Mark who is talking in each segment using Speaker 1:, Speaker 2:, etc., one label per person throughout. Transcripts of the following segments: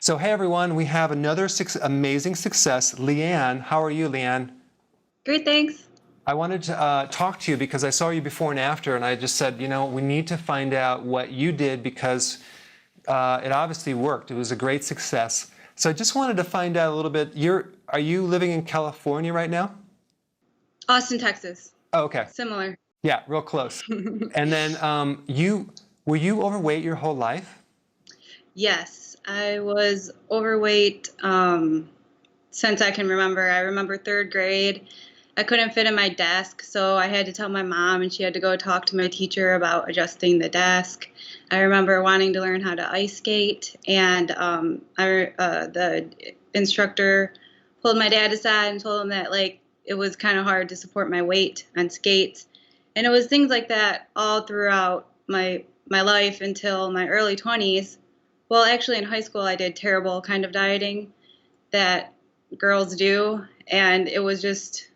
Speaker 1: So hey everyone, we have another amazing success. Leanne, how are you, Leanne?
Speaker 2: Great, thanks.
Speaker 1: I wanted to talk to you because I saw you before and after, and I just said, we need to find out what you did because it obviously worked. It was a great success. So I just wanted to find out a little bit. Are you living in California right now?
Speaker 2: Austin, Texas.
Speaker 1: Oh, okay.
Speaker 2: Similar.
Speaker 1: Yeah, real close. And then were you overweight your whole life?
Speaker 2: Yes, I was overweight since I can remember. I remember third grade. I couldn't fit in my desk, so I had to tell my mom, and she had to go talk to my teacher about adjusting the desk. I remember wanting to learn how to ice skate, and the instructor pulled my dad aside and told him that it was kind of hard to support my weight on skates. And it was things like that all throughout my life until my early 20s. Well, actually, in high school, I did terrible kind of dieting that girls do, and it was just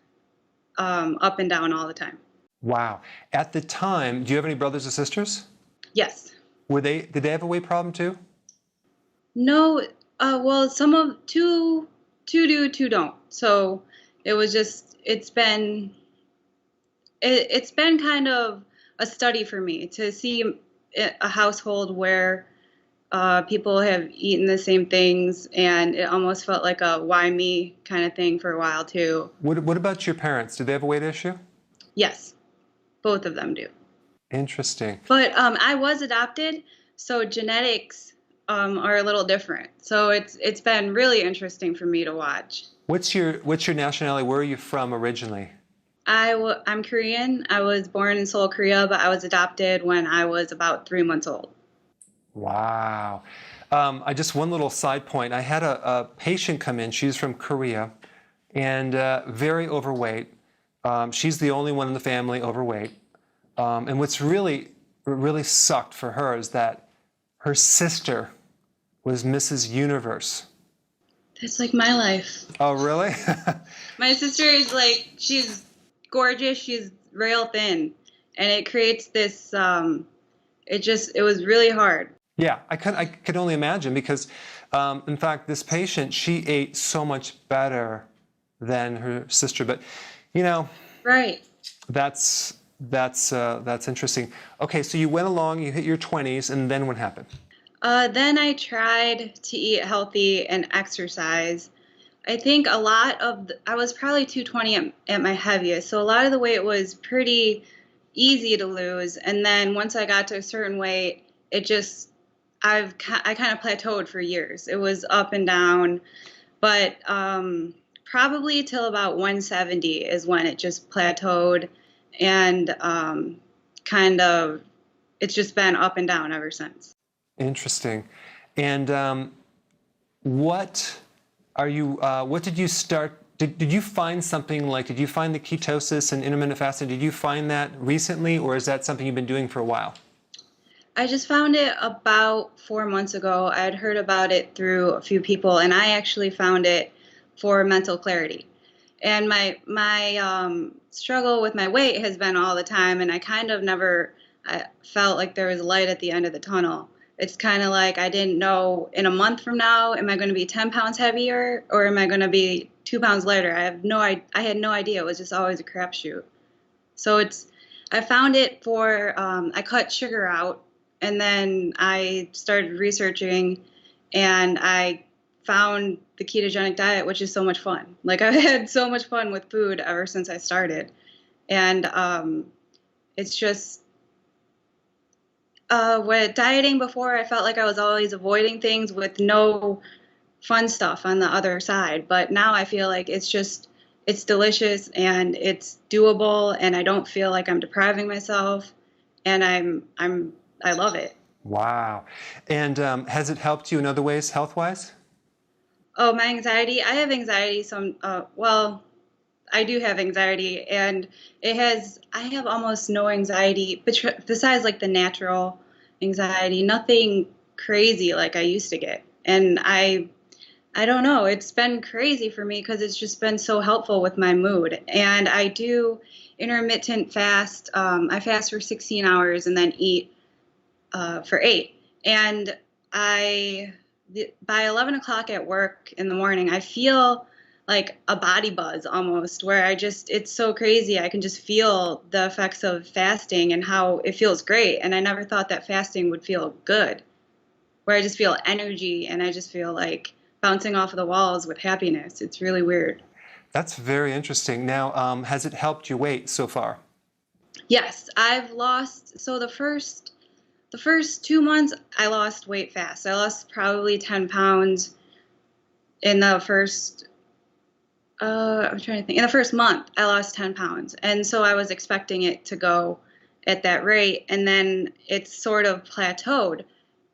Speaker 2: up and down all the time.
Speaker 1: Wow. At the time, do you have any brothers or sisters?
Speaker 2: Yes.
Speaker 1: Did they have a weight problem too?
Speaker 2: No. Well, two do, two don't. So it was just it's been kind of a study for me to see a household where people have eaten the same things, and it almost felt like a why me kind of thing for a while too.
Speaker 1: What about your parents? Do they have a weight issue?
Speaker 2: Yes, both of them do.
Speaker 1: Interesting.
Speaker 2: But I was adopted, so genetics are a little different. So it's been really interesting for me to watch.
Speaker 1: What's your nationality? Where are you from originally?
Speaker 2: I'm Korean. I was born in Seoul, Korea, but I was adopted when I was about 3 months old.
Speaker 1: Wow. One little side point. I had a patient come in. She's from Korea and very overweight. She's the only one in the family overweight. And what's really sucked for her is that her sister was Mrs. Universe.
Speaker 2: That's like my life.
Speaker 1: Oh, really?
Speaker 2: My sister is she's gorgeous. She's rail thin. And it creates this, it was really hard.
Speaker 1: Yeah, I could only imagine because, in fact, this patient, she ate so much better than her sister. But,
Speaker 2: Right.
Speaker 1: That's interesting. Okay, so you went along, you hit your 20s, and then what happened?
Speaker 2: Then I tried to eat healthy and exercise. I think I was probably 220 at my heaviest, so a lot of the weight was pretty easy to lose. And then once I got to a certain weight, I kind of plateaued for years. It was up and down, but probably till about 170 is when it just plateaued, and it's just been up and down ever since.
Speaker 1: Interesting. And what did you start? Did you find something did you find the ketosis and intermittent fasting? Did you find that recently, or is that something you've been doing for a while?
Speaker 2: I just found it about 4 months ago. I had heard about it through a few people, and I actually found it for mental clarity. And my struggle with my weight has been all the time, and I kind of never felt like there was light at the end of the tunnel. It's kind of like I didn't know in a month from now, am I going to be 10 pounds heavier or am I going to be 2 pounds lighter? I had no idea. It was just always a crapshoot. So I found it I cut sugar out, and then I started researching, and I found the ketogenic diet, which is so much fun. I've had so much fun with food ever since I started. And it's just, with dieting before, I felt like I was always avoiding things with no fun stuff on the other side. But now I feel like it's delicious and it's doable, and I don't feel like I'm depriving myself, and I love it.
Speaker 1: Wow. And has it helped you in other ways, health-wise?
Speaker 2: Oh, my anxiety. I have anxiety. I do have anxiety, and I have almost no anxiety, besides the natural anxiety, nothing crazy like I used to get. And I don't know, it's been crazy for me because it's just been so helpful with my mood. And I do intermittent fast. I fast for 16 hours and then eat for 8. And I by 11 o'clock at work in the morning, I feel like a body buzz almost, where it's so crazy. I can just feel the effects of fasting and how it feels great. And I never thought that fasting would feel good, where I just feel energy and I just feel like bouncing off of the walls with happiness. It's really weird.
Speaker 1: That's very interesting. Now, has it helped your weight so far?
Speaker 2: Yes, I've lost, so the first 2 months I lost weight fast. I lost probably 10 pounds in the first I'm trying to think. In the first month, I lost 10 pounds. And so I was expecting it to go at that rate. And then it's sort of plateaued.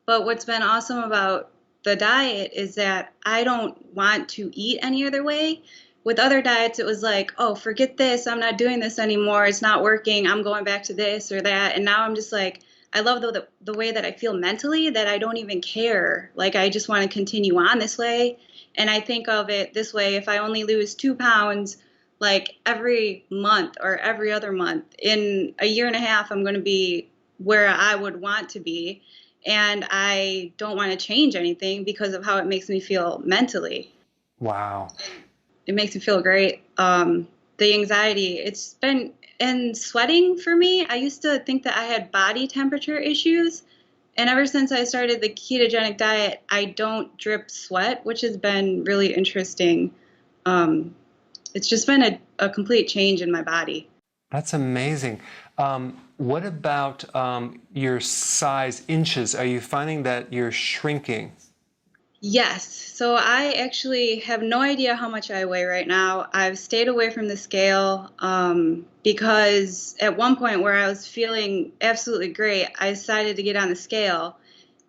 Speaker 2: But what's been awesome about the diet is that I don't want to eat any other way. With other diets, it was like, oh, forget this. I'm not doing this anymore. It's not working. I'm going back to this or that. And now I'm just like, I love the way that I feel mentally, that I don't even care. Like, I just want to continue on this way. And I think of it this way: if I only lose 2 pounds, like every month or every other month, in a year and a half, I'm going to be where I would want to be. And I don't want to change anything because of how it makes me feel mentally.
Speaker 1: Wow.
Speaker 2: It makes me feel great. The anxiety, it's been, and sweating for me, I used to think that I had body temperature issues. And ever since I started the ketogenic diet, I don't drip sweat, which has been really interesting. It's just been a complete change in my body.
Speaker 1: That's amazing. What about your size inches? Are you finding that you're shrinking?
Speaker 2: Yes. So I actually have no idea how much I weigh right now. I've stayed away from the scale because at one point where I was feeling absolutely great, I decided to get on the scale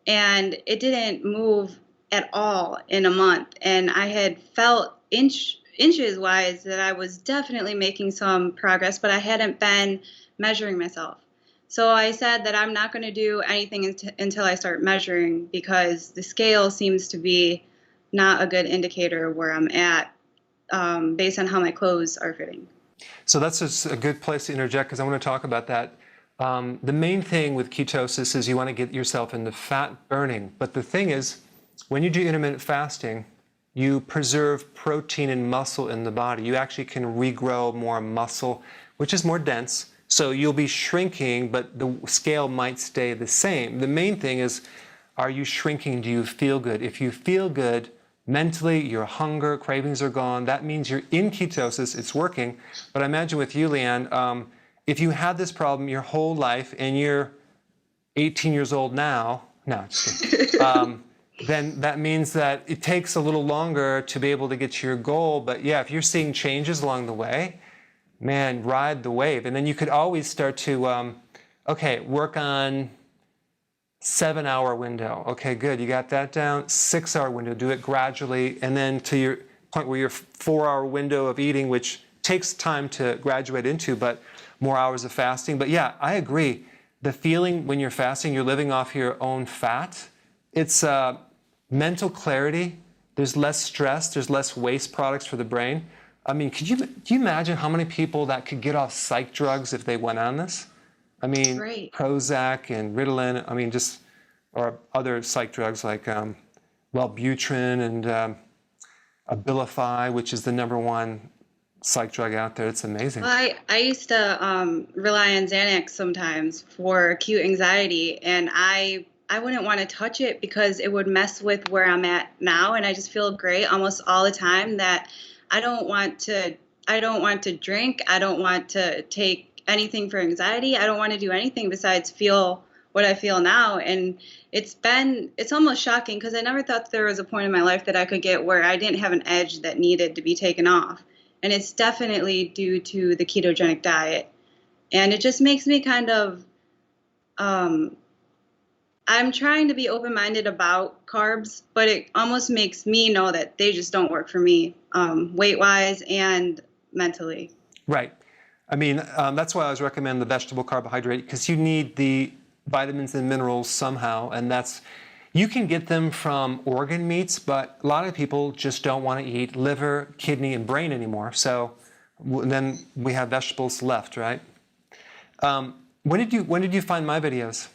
Speaker 2: and it didn't move at all in a month. And I had felt inches wise that I was definitely making some progress, but I hadn't been measuring myself. So I said that I'm not going to do anything until I start measuring, because the scale seems to be not a good indicator of where I'm at based on how my clothes are fitting.
Speaker 1: So that's just a good place to interject, because I want to talk about that. The main thing with ketosis is you want to get yourself into fat burning. But the thing is, when you do intermittent fasting, you preserve protein and muscle in the body. You actually can regrow more muscle, which is more dense. So you'll be shrinking, but the scale might stay the same. The main thing is, are you shrinking? Do you feel good? If you feel good mentally, your hunger, cravings are gone, that means you're in ketosis, it's working. But I imagine with you, Leanne, if you had this problem your whole life and you're 18 years old now, no, just kidding, then that means that it takes a little longer to be able to get to your goal. But yeah, if you're seeing changes along the way, man, ride the wave. And then you could always start to, okay, work on 7-hour window. Okay, good. You got that down. 6-hour window. Do it gradually. And then to your point where your 4-hour window of eating, which takes time to graduate into, but more hours of fasting. But yeah, I agree. The feeling when you're fasting, you're living off your own fat. It's mental clarity. There's less stress. There's less waste products for the brain. I mean, do you imagine how many people that could get off psych drugs if they went on this? I mean,
Speaker 2: Right.
Speaker 1: Prozac and Ritalin, I mean, just, or other psych drugs like Wellbutrin and Abilify, which is the #1 psych drug out there. It's amazing.
Speaker 2: Well, I used to rely on Xanax sometimes for acute anxiety, and I wouldn't want to touch it because it would mess with where I'm at now, and I just feel great almost all the time. That I don't want to drink. I don't want to take anything for anxiety. I don't want to do anything besides feel what I feel now. And it's almost shocking, because I never thought there was a point in my life that I could get where I didn't have an edge that needed to be taken off. And it's definitely due to the ketogenic diet. And it just makes me kind of, I'm trying to be open-minded about carbs, but it almost makes me know that they just don't work for me, weight-wise and mentally.
Speaker 1: Right. I mean, that's why I always recommend the vegetable carbohydrate, because you need the vitamins and minerals somehow, and you can get them from organ meats, but a lot of people just don't want to eat liver, kidney, and brain anymore. So then we have vegetables left, right? When did you find my videos?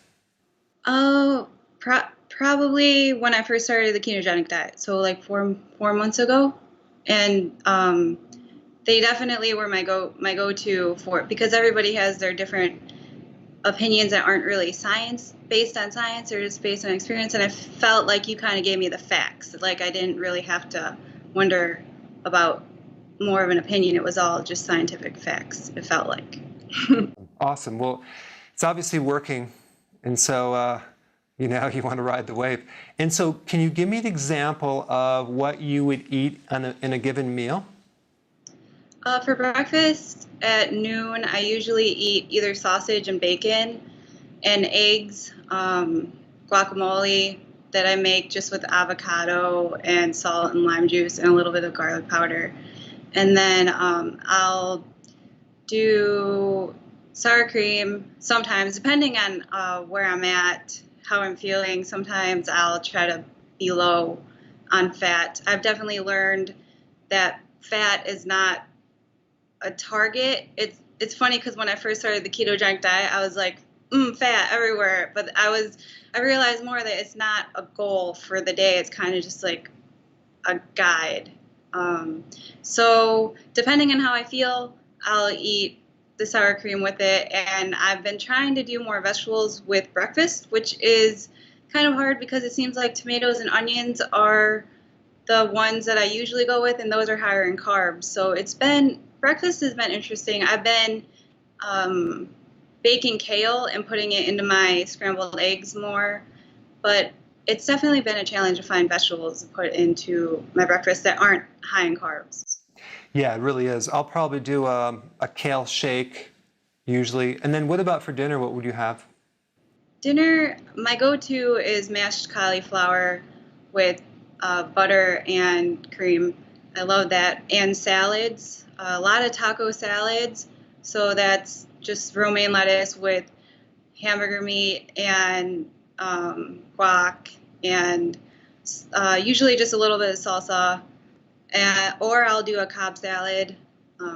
Speaker 2: Oh, Probably when I first started the ketogenic diet, so like four months ago, and they definitely were my go-to for, because everybody has their different opinions that aren't really based on science or just based on experience, and I felt like you kind of gave me the facts. Like I didn't really have to wonder about more of an opinion. It was all just scientific facts, it felt like.
Speaker 1: Awesome. Well, it's obviously working, and so you want to ride the wave. And so, can you give me an example of what you would eat in a given meal?
Speaker 2: For breakfast at noon, I usually eat either sausage and bacon and eggs, guacamole that I make just with avocado and salt and lime juice and a little bit of garlic powder. And then I'll do sour cream sometimes, depending on where I'm at, how I'm feeling. Sometimes I'll try to be low on fat. I've definitely learned that fat is not a target. It's funny because when I first started the ketogenic diet, I was like, fat everywhere. But I realized more that it's not a goal for the day. It's kind of just like a guide. So depending on how I feel, I'll eat the sour cream with it. And I've been trying to do more vegetables with breakfast, which is kind of hard because it seems like tomatoes and onions are the ones that I usually go with, and those are higher in carbs. So breakfast has been interesting. I've been baking kale and putting it into my scrambled eggs more, but it's definitely been a challenge to find vegetables to put into my breakfast that aren't high in carbs.
Speaker 1: Yeah, it really is. I'll probably do a kale shake usually. And then what about for dinner? What would you have?
Speaker 2: Dinner, my go-to is mashed cauliflower with butter and cream. I love that. And salads, a lot of taco salads. So that's just romaine lettuce with hamburger meat and guac, and usually just a little bit of salsa. Or I'll do a Cobb salad.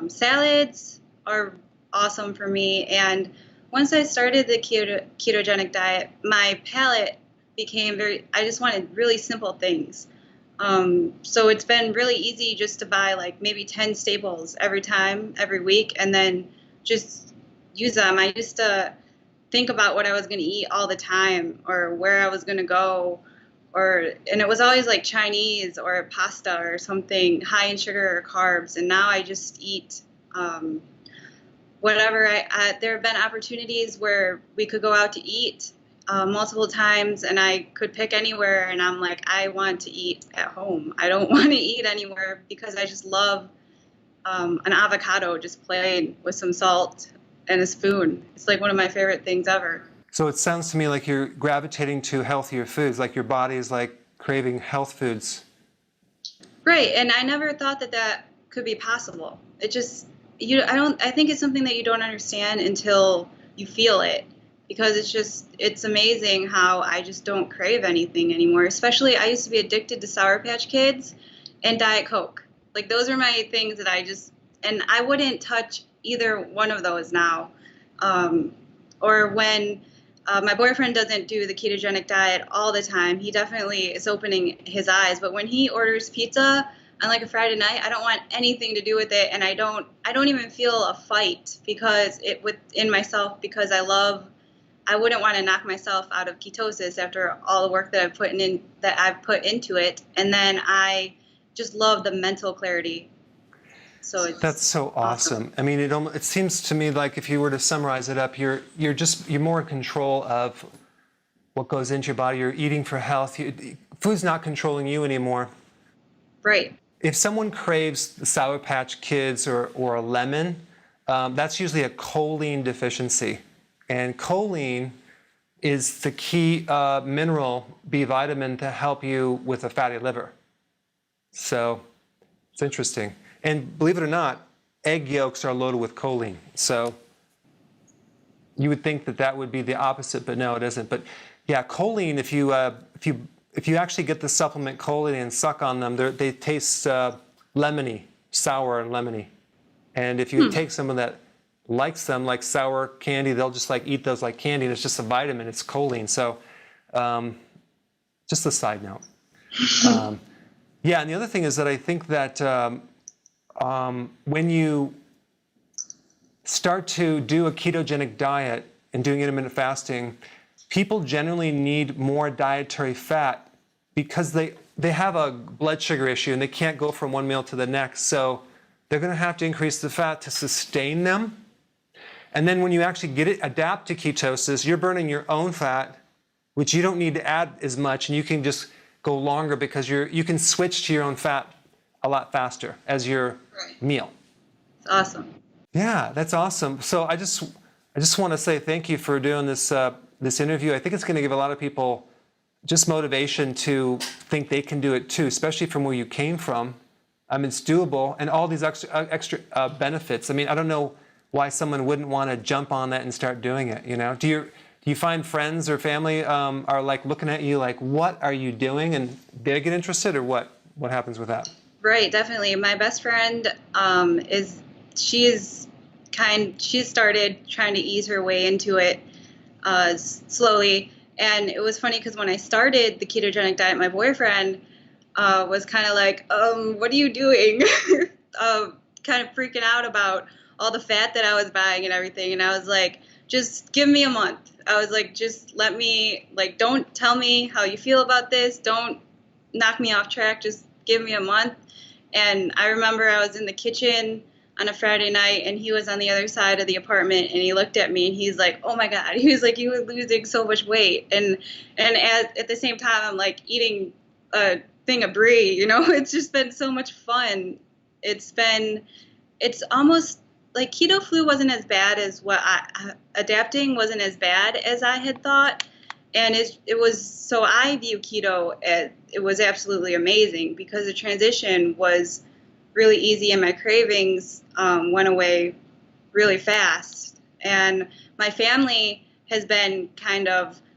Speaker 2: Salads are awesome for me. And once I started the ketogenic diet, my palate became I just wanted really simple things. So it's been really easy just to buy like maybe 10 staples every week, and then just use them. I used to think about what I was going to eat all the time or where I was going to go, and it was always like Chinese or pasta or something high in sugar or carbs. And now I just eat whatever. There have been opportunities where we could go out to eat multiple times, and I could pick anywhere, and I'm like, I want to eat at home. I don't want to eat anywhere because I just love an avocado just plain with some salt and a spoon. It's like one of my favorite things ever.
Speaker 1: So it sounds to me like you're gravitating to healthier foods, like your body is like craving health foods.
Speaker 2: Right, and I never thought that could be possible. I think it's something that you don't understand until you feel it, because it's amazing how I just don't crave anything anymore. Especially, I used to be addicted to Sour Patch Kids and Diet Coke. Like those are my things that and I wouldn't touch either one of those now. Or when my boyfriend doesn't do the ketogenic diet all the time, he definitely is opening his eyes. But when he orders pizza on like a Friday night, I don't want anything to do with it, and I don't even feel a fight within myself, because I wouldn't want to knock myself out of ketosis after all the work that I've put into it, and then I just love the mental clarity. So
Speaker 1: That's so awesome. I mean, it seems to me like if you were to summarize it up, you're more in control of what goes into your body. You're eating for health. Food's not controlling you anymore.
Speaker 2: Right.
Speaker 1: If someone craves the Sour Patch Kids or a lemon, that's usually a choline deficiency. And choline is the key mineral, B vitamin, to help you with a fatty liver. So it's interesting. And believe it or not, egg yolks are loaded with choline. So you would think that would be the opposite, but no, it isn't. But yeah, choline, if you actually get the supplement choline and suck on them, they taste lemony, sour and lemony. And if you take someone that likes them, like sour candy, they'll just like eat those like candy, and it's just a vitamin, it's choline. So Just a side note. Yeah, and the other thing is that I think that when you start to do a ketogenic diet and doing intermittent fasting, people generally need more dietary fat because they have a blood sugar issue and they can't go from one meal to the next. So they're going to have to increase the fat to sustain them. And then when you actually adapt to ketosis, you're burning your own fat, which you don't need to add as much, and you can just go longer because you can switch to your own fat a lot faster as your meal.
Speaker 2: It's awesome.
Speaker 1: Yeah, that's awesome. So I just want to say thank you for doing this this interview. I think it's going to give a lot of people just motivation to think they can do it too, especially from where you came from. It's doable, and all these extra benefits. I mean, I don't know why someone wouldn't want to jump on that and start doing it. You know, do you find friends or family are like looking at you like, what are you doing? And they get interested, or what happens with that?
Speaker 2: Right, definitely. My best friend she started trying to ease her way into it slowly. And it was funny because when I started the ketogenic diet, my boyfriend was kind of like, what are you doing? Kind of freaking out about all the fat that I was buying and everything. And I was like, just give me a month. I was like, just let me, like, don't tell me how you feel about this. Don't knock me off track. Just give me a month. And I remember I was in the kitchen on a Friday night, and he was on the other side of the apartment, and he looked at me, and he's like, oh my God. He was like, you were losing so much weight. And at the same time, I'm like eating a thing of brie, you know. It's just been so much fun. It's almost like keto flu wasn't as bad as adapting wasn't as bad as I had thought. And it was, so I view keto as, it was absolutely amazing because the transition was really easy and my cravings went away really fast. And my family has been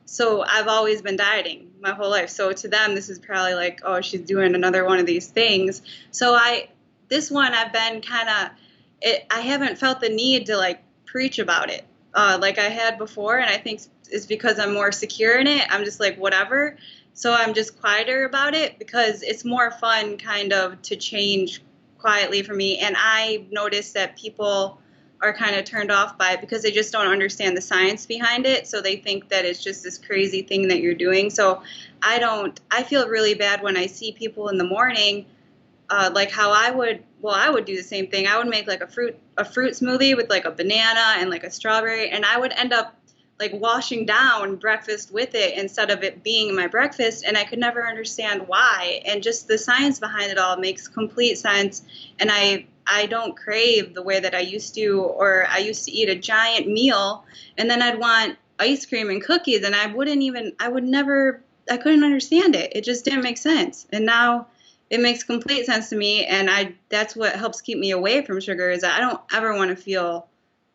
Speaker 2: so I've always been dieting my whole life. So to them, this is probably like, oh, she's doing another one of these things. So this one, I've been I haven't felt the need to like preach about it like I had before. And I think it's because I'm more secure in it. I'm just like, whatever. So I'm just quieter about it because it's more fun to change quietly for me. And I noticed that people are kind of turned off by it because they just don't understand the science behind it. So they think that it's just this crazy thing that you're doing. So I feel really bad when I see people in the morning, like how I would do the same thing. I would make like a fruit smoothie with like a banana and like a strawberry. And I would end up like washing down breakfast with it instead of it being my breakfast. And I could never understand why. And just the science behind it all makes complete sense. And I don't crave the way that I used to, or I used to eat a giant meal and then I'd want ice cream and cookies and I couldn't understand it. It just didn't make sense. And now it makes complete sense to me. And that's what helps keep me away from sugar is that I don't ever want to feel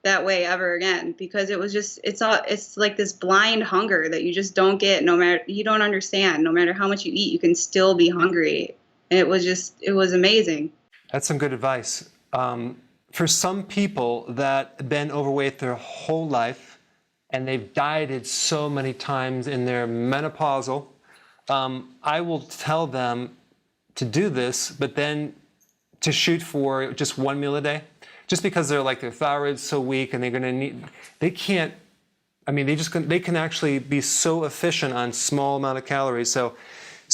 Speaker 2: that way ever again, because it's like this blind hunger that you just don't get, you don't understand. No matter how much you eat, you can still be hungry. And it was amazing.
Speaker 1: That's some good advice. For some people that have been overweight their whole life and they've dieted so many times in their menopausal, I will tell them to do this, but then to shoot for just one meal a day. Just because their thyroid's so weak and they can actually be so efficient on small amount of calories. So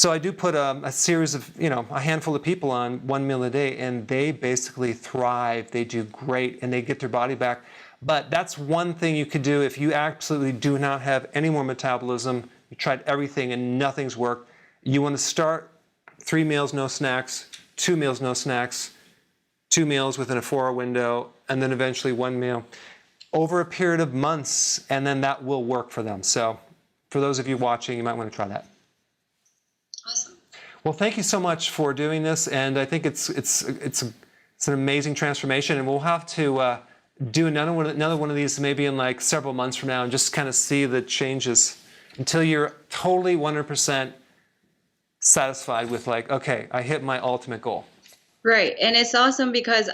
Speaker 1: I do put a series of, a handful of people on one meal a day and they basically thrive. They do great and they get their body back. But that's one thing you could do if you absolutely do not have any more metabolism. You tried everything and nothing's worked. You want to start 3 meals, no snacks, 2 meals, no snacks, 2 meals within a 4-hour window, and then eventually 1 meal over a period of months, and then that will work for them. So for those of you watching, you might want to try that.
Speaker 2: Awesome.
Speaker 1: Well, thank you so much for doing this, and I think it's an amazing transformation, and we'll have to do another one of these maybe in like several months from now and just kind of see the changes until you're totally 100% satisfied with like, okay, I hit my ultimate goal.
Speaker 2: Right. And it's awesome because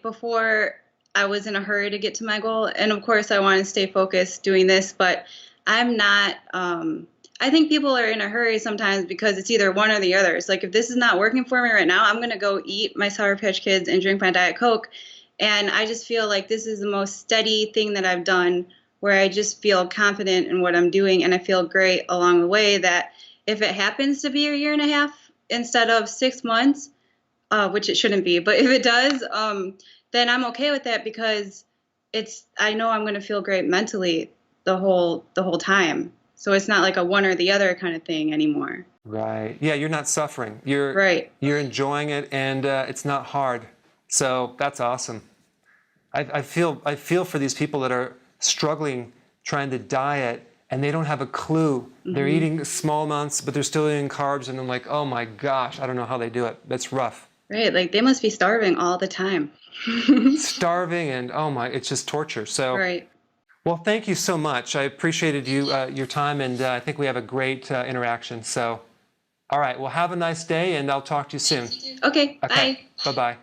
Speaker 2: before I was in a hurry to get to my goal. And of course I want to stay focused doing this, but I'm not, I think people are in a hurry sometimes because it's either one or the other. It's like, if this is not working for me right now, I'm going to go eat my Sour Patch Kids and drink my Diet Coke. And I just feel like this is the most steady thing that I've done, where I just feel confident in what I'm doing and I feel great along the way, that if it happens to be a year and a half instead of 6 months, which it shouldn't be, but if it does, then I'm okay with that, because I know I'm going to feel great mentally the whole time. So it's not like a one or the other kind of thing anymore.
Speaker 1: Right. Yeah, you're not suffering.
Speaker 2: Right.
Speaker 1: You're enjoying it, and it's not hard. So that's awesome. I feel for these people that are struggling trying to diet, and they don't have a clue. They're eating small amounts, but they're still eating carbs, and I'm like, oh my gosh, I don't know how they do it. That's rough.
Speaker 2: Right. Like, they must be starving all the time.
Speaker 1: Starving, and oh my, it's just torture. So.
Speaker 2: Right.
Speaker 1: Well, thank you so much. I appreciated your time, and I think we have a great interaction. So, all right. Well, have a nice day, and I'll talk to you soon.
Speaker 2: Okay.
Speaker 1: Okay.
Speaker 2: Bye.
Speaker 1: Bye-bye.